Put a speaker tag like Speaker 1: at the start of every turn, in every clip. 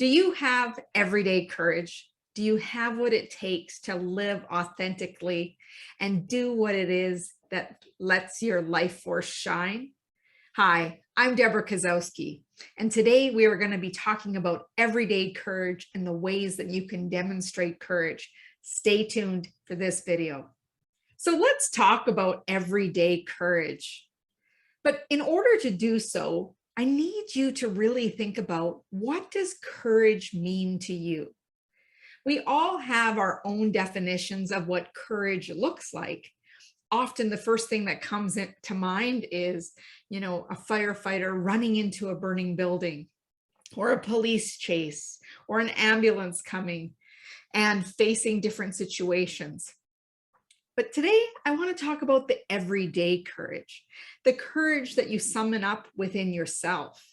Speaker 1: Do you have everyday courage? Do you have what it takes to live authentically and do what it is that lets your life force shine? Hi, I'm Debra Kasowski, and today we are going to be talking about everyday courage and the ways that you can demonstrate courage. Stay tuned for this video. So let's talk about everyday courage. But in order to do so, I need you to really think about, what does courage mean to you? We all have our own definitions of what courage looks like. Often the first thing that comes to mind is, a firefighter running into a burning building, or a police chase, or an ambulance coming and facing different situations. But today I want to talk about the everyday courage, the courage that you summon up within yourself.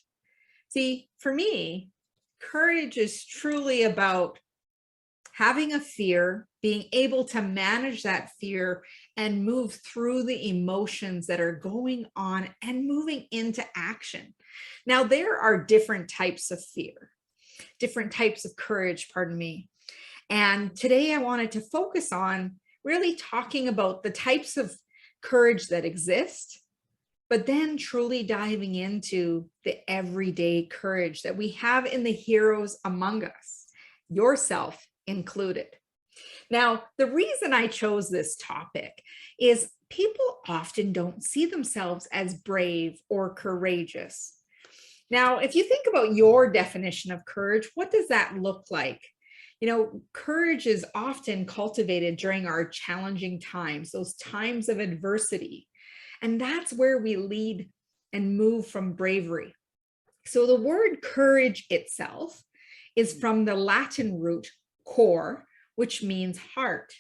Speaker 1: See, for me, courage is truly about having a fear, being able to manage that fear and move through the emotions that are going on and moving into action. Now, there are different types of fear, different types of courage, pardon me. And today I wanted to focus on really talking about the types of courage that exist, but then truly diving into the everyday courage that we have in the heroes among us, yourself included. Now, the reason I chose this topic is people often don't see themselves as brave or courageous. Now, if you think about your definition of courage, what does that look like? Courage is often cultivated during our challenging times, those times of adversity. And that's where we lead and move from bravery. So the word courage itself is from the Latin root cor, which means heart.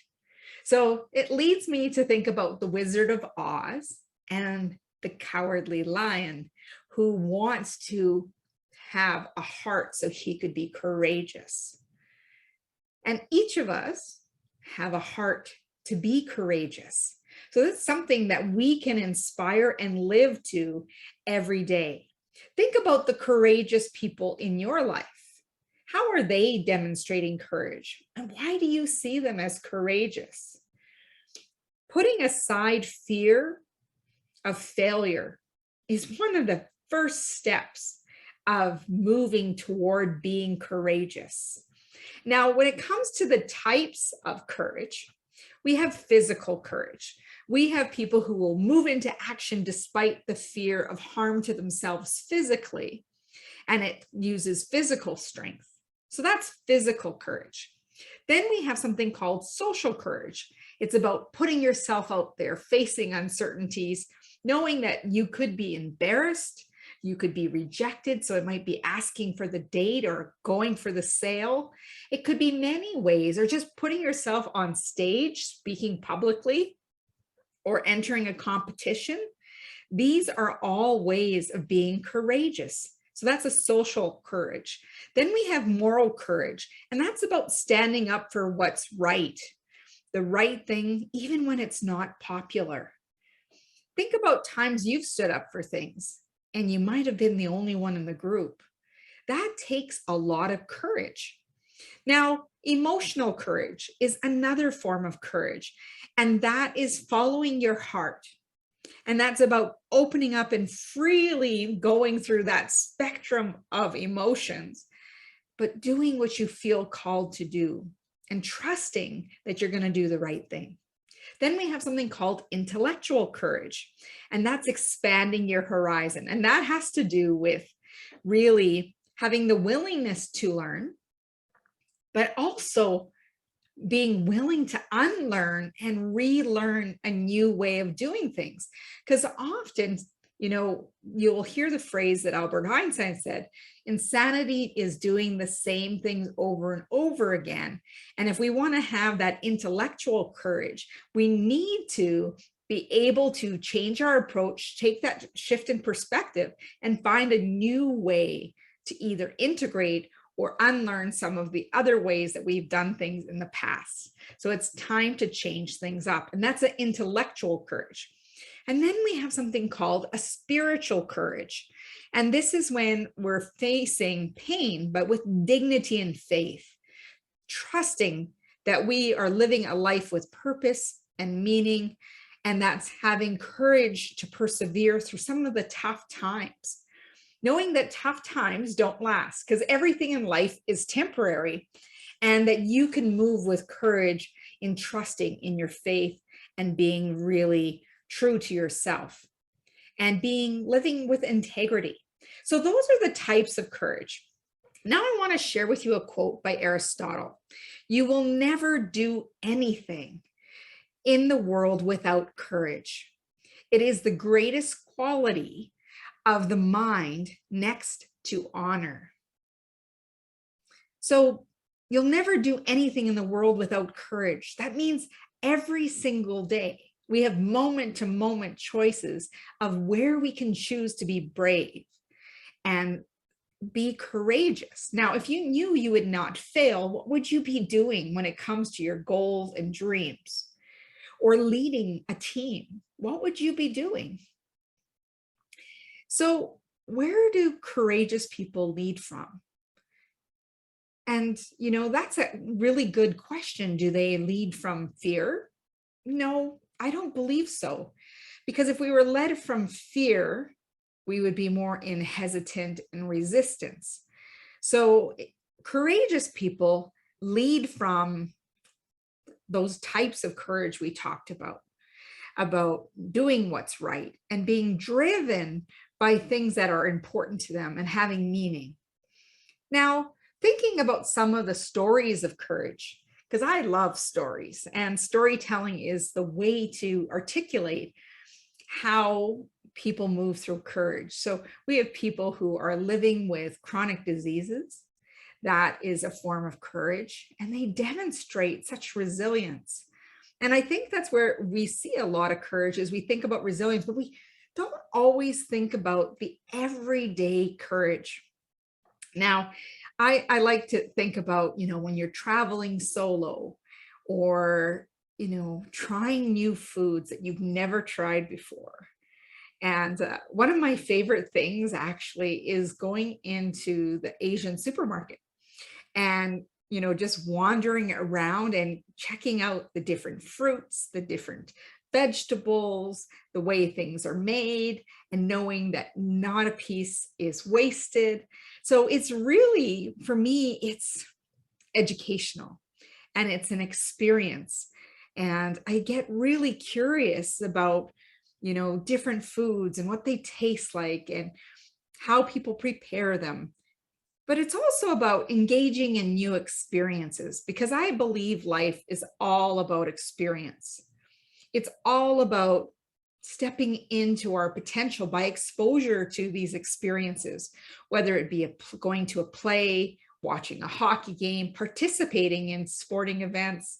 Speaker 1: So it leads me to think about the Wizard of Oz and the Cowardly Lion, who wants to have a heart so he could be courageous. And each of us have a heart to be courageous. So that's something that we can inspire and live to every day. Think about the courageous people in your life. How are they demonstrating courage? And why do you see them as courageous? Putting aside fear of failure is one of the first steps of moving toward being courageous. Now, when it comes to the types of courage, we have physical courage. We have people who will move into action despite the fear of harm to themselves physically, and it uses physical strength. So that's physical courage. Then we have something called social courage. It's about putting yourself out there, facing uncertainties, knowing that you could be embarrassed, you could be rejected. So it might be asking for the date or going for the sale. It could be many ways, or just putting yourself on stage, speaking publicly, or entering a competition. These are all ways of being courageous. So that's a social courage. Then we have moral courage, and that's about standing up for what's right, the right thing, even when it's not popular. Think about times you've stood up for things and you might have been the only one in the group. That takes a lot of courage. Now, emotional courage is another form of courage, and that is following your heart. And that's about opening up and freely going through that spectrum of emotions, but doing what you feel called to do and trusting that you're going to do the right thing. Then we have something called intellectual courage, and that's expanding your horizon. And that has to do with really having the willingness to learn, but also being willing to unlearn and relearn a new way of doing things. Because often, you'll hear the phrase that Albert Einstein said, insanity is doing the same things over and over again. And if we want to have that intellectual courage, we need to be able to change our approach, take that shift in perspective, and find a new way to either integrate or unlearn some of the other ways that we've done things in the past. So it's time to change things up. And that's an intellectual courage. And then we have something called a spiritual courage. And this is when we're facing pain, but with dignity and faith, trusting that we are living a life with purpose and meaning, and that's having courage to persevere through some of the tough times, knowing that tough times don't last because everything in life is temporary, and that you can move with courage in trusting in your faith and being really true to yourself and living with integrity. So those are the types of courage. Now I want to share with you a quote by Aristotle. You will never do anything in the world without courage. It is the greatest quality of the mind next to honor. So you'll never do anything in the world without courage. That means every single day we have moment to moment choices of where we can choose to be brave and be courageous. Now, if you knew you would not fail, what would you be doing when it comes to your goals and dreams? Or leading a team? What would you be doing? So where do courageous people lead from? And, that's a really good question. Do they lead from fear? No, I don't believe so. Because if we were led from fear, we would be more in hesitant and resistance. So courageous people lead from those types of courage we talked about doing what's right and being driven by things that are important to them and having meaning. Now, thinking about some of the stories of courage, because I love stories, and storytelling is the way to articulate how people move through courage. So we have people who are living with chronic diseases. That is a form of courage, and they demonstrate such resilience. And I think that's where we see a lot of courage as we think about resilience, but we don't always think about the everyday courage. Now, I like to think about, when you're traveling solo or, trying new foods that you've never tried before. And one of my favorite things actually is going into the Asian supermarket and, just wandering around and checking out the different fruits, the different vegetables, the way things are made, and knowing that not a piece is wasted. So it's really, for me, it's educational and it's an experience. And I get really curious about, different foods and what they taste like and how people prepare them. But it's also about engaging in new experiences, because I believe life is all about experience. It's all about stepping into our potential by exposure to these experiences, whether it be going to a play, watching a hockey game, participating in sporting events,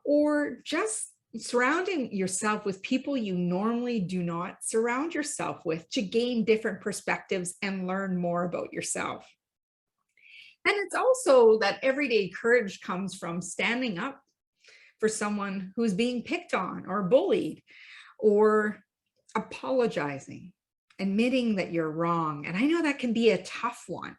Speaker 1: or just surrounding yourself with people you normally do not surround yourself with to gain different perspectives and learn more about yourself. And it's also that everyday courage comes from standing up for someone who's being picked on or bullied, or apologizing, admitting that you're wrong. And I know that can be a tough one.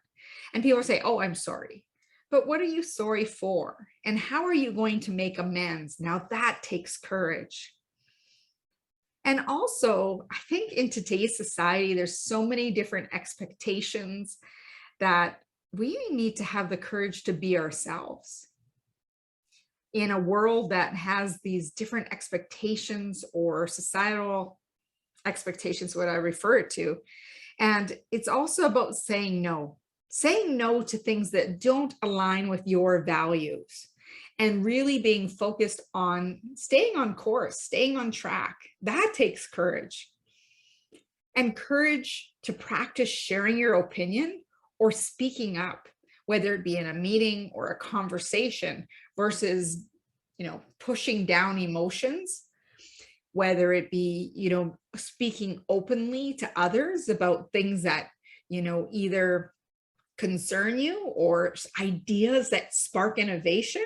Speaker 1: And people say, oh, I'm sorry. But what are you sorry for? And how are you going to make amends? Now that takes courage. And also, I think in today's society, there's so many different expectations that we need to have the courage to be ourselves in a world that has these different expectations or societal expectations, what I refer it to. And it's also about saying no to things that don't align with your values, and really being focused on staying on course, staying on track. That takes courage. And courage to practice sharing your opinion or speaking up, whether it be in a meeting or a conversation, versus, pushing down emotions, whether it be, speaking openly to others about things that, either concern you or ideas that spark innovation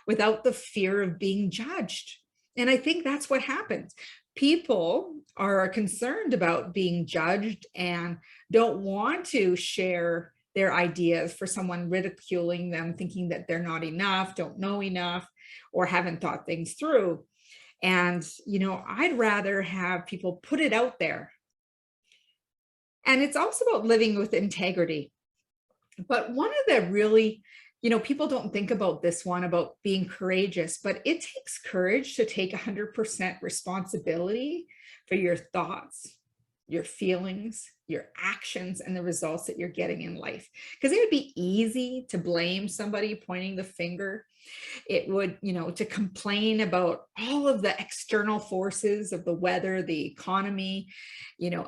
Speaker 1: without the fear of being judged. And I think that's what happens. People are concerned about being judged and don't want to share their ideas for someone ridiculing them, thinking that they're not enough, don't know enough, or haven't thought things through. And, I'd rather have people put it out there. And it's also about living with integrity. But one of the really, people don't think about this one about being courageous, but it takes courage to take 100% responsibility for your thoughts, your feelings, your actions, and the results that you're getting in life. Because it would be easy to blame somebody, pointing the finger. It would, to complain about all of the external forces of the weather, the economy,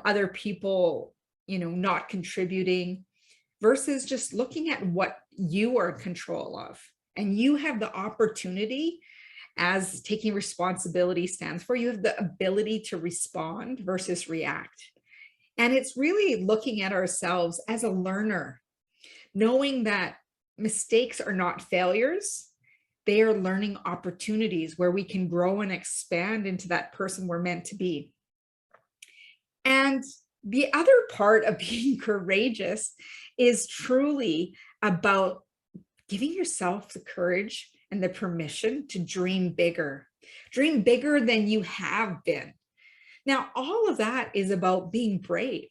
Speaker 1: other people, not contributing, versus just looking at what you are in control of. And you have the opportunity, as taking responsibility stands for, you have the ability to respond versus react. And it's really looking at ourselves as a learner, knowing that mistakes are not failures. They are learning opportunities where we can grow and expand into that person we're meant to be. And the other part of being courageous is truly about giving yourself the courage and the permission to dream bigger than you have been. Now, all of that is about being brave.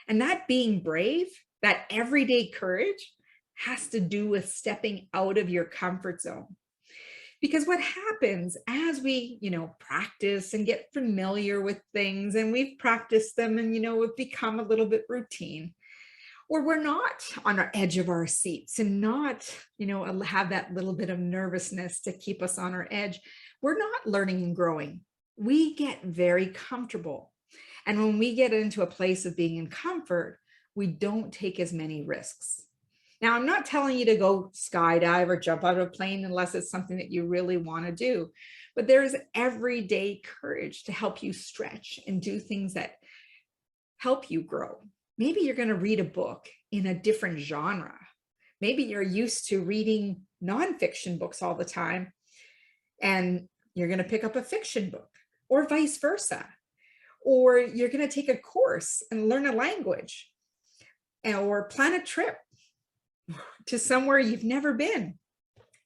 Speaker 1: And that being brave, that everyday courage, has to do with stepping out of your comfort zone. Because what happens as we, practice and get familiar with things, and we've practiced them and, we've become a little bit routine, or we're not on our edge of our seats and not, have that little bit of nervousness to keep us on our edge. We're not learning and growing. We get very comfortable. And when we get into a place of being in comfort, we don't take as many risks. Now, I'm not telling you to go skydive or jump out of a plane unless it's something that you really want to do, but there is everyday courage to help you stretch and do things that help you grow. Maybe you're going to read a book in a different genre. Maybe you're used to reading nonfiction books all the time, and you're going to pick up a fiction book, or vice versa. Or you're going to take a course and learn a language, or plan a trip to somewhere you've never been.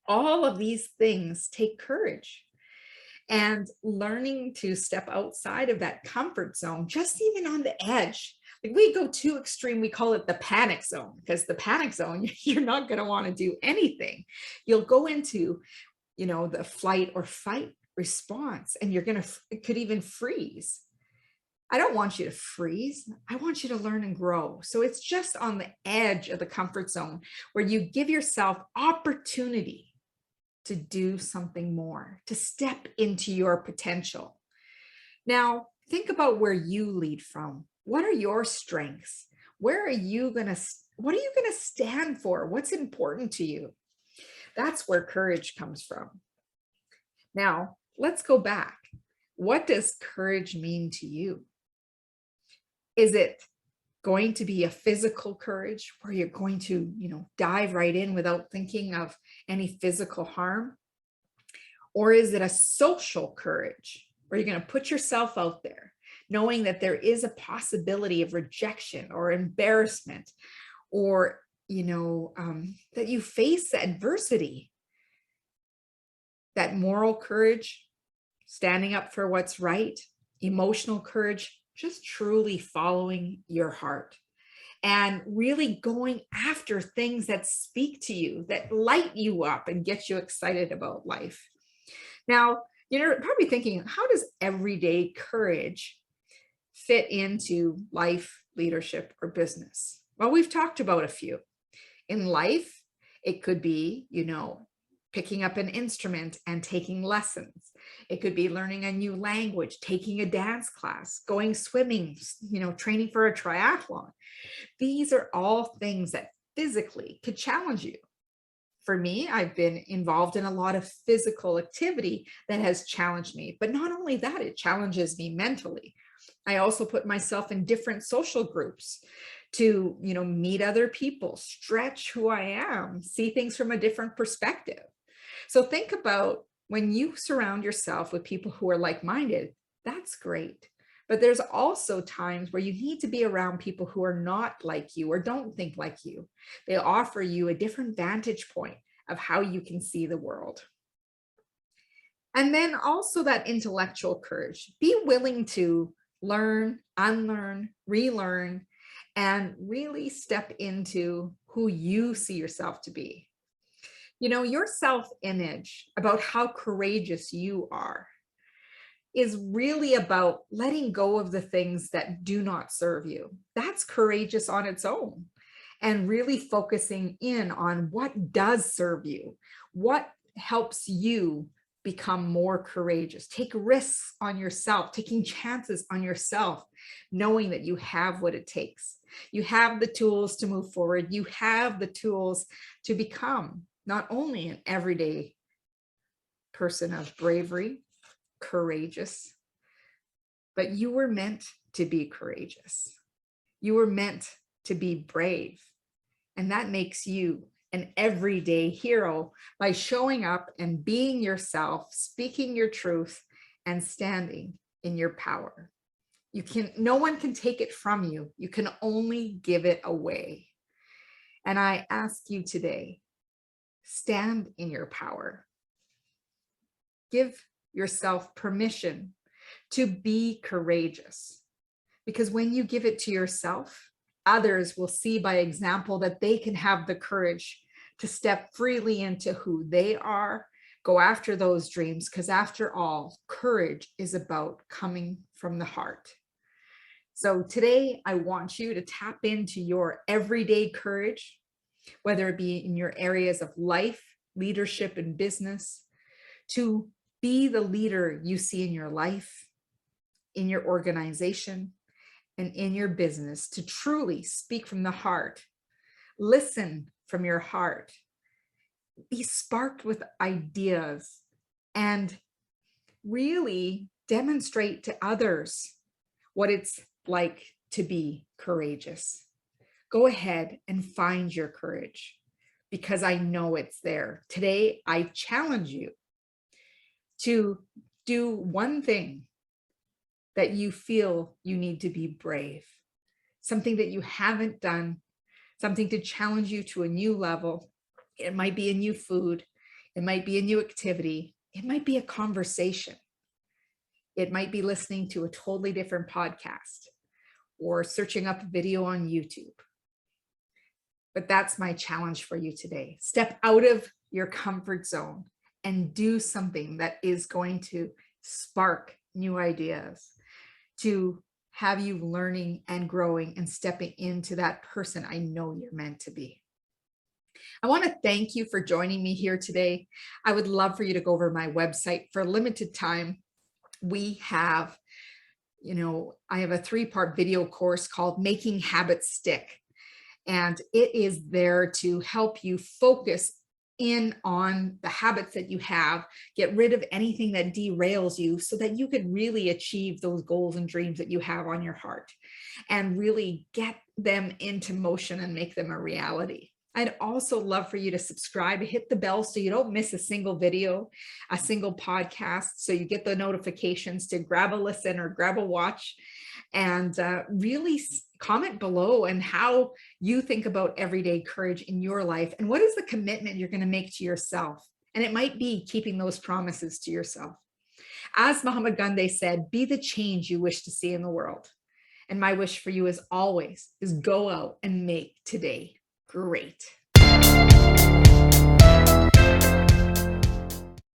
Speaker 1: All of these things take courage. And learning to step outside of that comfort zone, just even on the edge. Like, we go too extreme, we call it the panic zone, because the panic zone, you're not going to want to do anything. You'll go into, the flight or fight response, and it could even freeze. I don't want you to freeze. I want you to learn and grow. So it's just on the edge of the comfort zone where you give yourself opportunity to do something more, to step into your potential. Now, think about where you lead from. What are your strengths? What are you going to stand for? What's important to you? That's where courage comes from. Now, let's go back. What does courage mean to you? Is it going to be a physical courage where you're going to, dive right in without thinking of any physical harm? Or is it a social courage where you're going to put yourself out there, knowing that there is a possibility of rejection or embarrassment, or, that you face adversity? That moral courage, standing up for what's right, emotional courage, just truly following your heart and really going after things that speak to you, that light you up and get you excited about life. Now, you're probably thinking, how does everyday courage fit into life, leadership, or business? Well, we've talked about a few. In life, it could be, picking up an instrument and taking lessons. It could be learning a new language, taking a dance class, going swimming, training for a triathlon. These are all things that physically could challenge you. For me, I've been involved in a lot of physical activity that has challenged me, but not only that, it challenges me mentally. I also put myself in different social groups to, meet other people, stretch who I am, see things from a different perspective. So think about when you surround yourself with people who are like-minded, that's great. But there's also times where you need to be around people who are not like you or don't think like you. They offer you a different vantage point of how you can see the world. And then also that intellectual courage. Be willing to learn, unlearn, relearn, and really step into who you see yourself to be. You know, your self-image about how courageous you are is really about letting go of the things that do not serve you. That's courageous on its own. And really focusing in on what does serve you, what helps you become more courageous. Take risks on yourself, taking chances on yourself, knowing that you have what it takes. You have the tools to move forward. You have the tools to become not only an everyday person of bravery, courageous, but you were meant to be courageous. You were meant to be brave. And that makes you an everyday hero by showing up and being yourself, speaking your truth, and standing in your power. No one can take it from you. You can only give it away. And I ask you today, stand in your power. Give yourself permission to be courageous. Because when you give it to yourself, others will see by example that they can have the courage to step freely into who they are, go after those dreams, because after all, courage is about coming from the heart. So today, I want you to tap into your everyday courage, whether it be in your areas of life, leadership, and business, to be the leader you see in your life, in your organization, and in your business, to truly speak from the heart, listen from your heart, be sparked with ideas, and really demonstrate to others what it's like to be courageous. Go ahead and find your courage, because I know it's there. Today, I challenge you to do one thing that you feel you need to be brave, something that you haven't done, something to challenge you to a new level. It might be a new food. It might be a new activity. It might be a conversation. It might be listening to a totally different podcast or searching up a video on YouTube. But that's my challenge for you today. Step out of your comfort zone and do something that is going to spark new ideas, to have you learning and growing and stepping into that person I know you're meant to be. I want to thank you for joining me here today. I would love for you to go over my website. For a limited time, we have, I have a 3-part video course called Making Habits Stick. And it is there to help you focus in on the habits that you have, get rid of anything that derails you so that you could really achieve those goals and dreams that you have on your heart and really get them into motion and make them a reality. I'd also love for you to subscribe, hit the bell so you don't miss a single video, a single podcast, so you get the notifications to grab a listen or grab a watch, and really comment below and how you think about everyday courage in your life and what is the commitment you're going to make to yourself. And it might be keeping those promises to yourself. As Mahatma Gandhi said, be the change you wish to see in the world. And my wish for you, as always, is go out and make today great.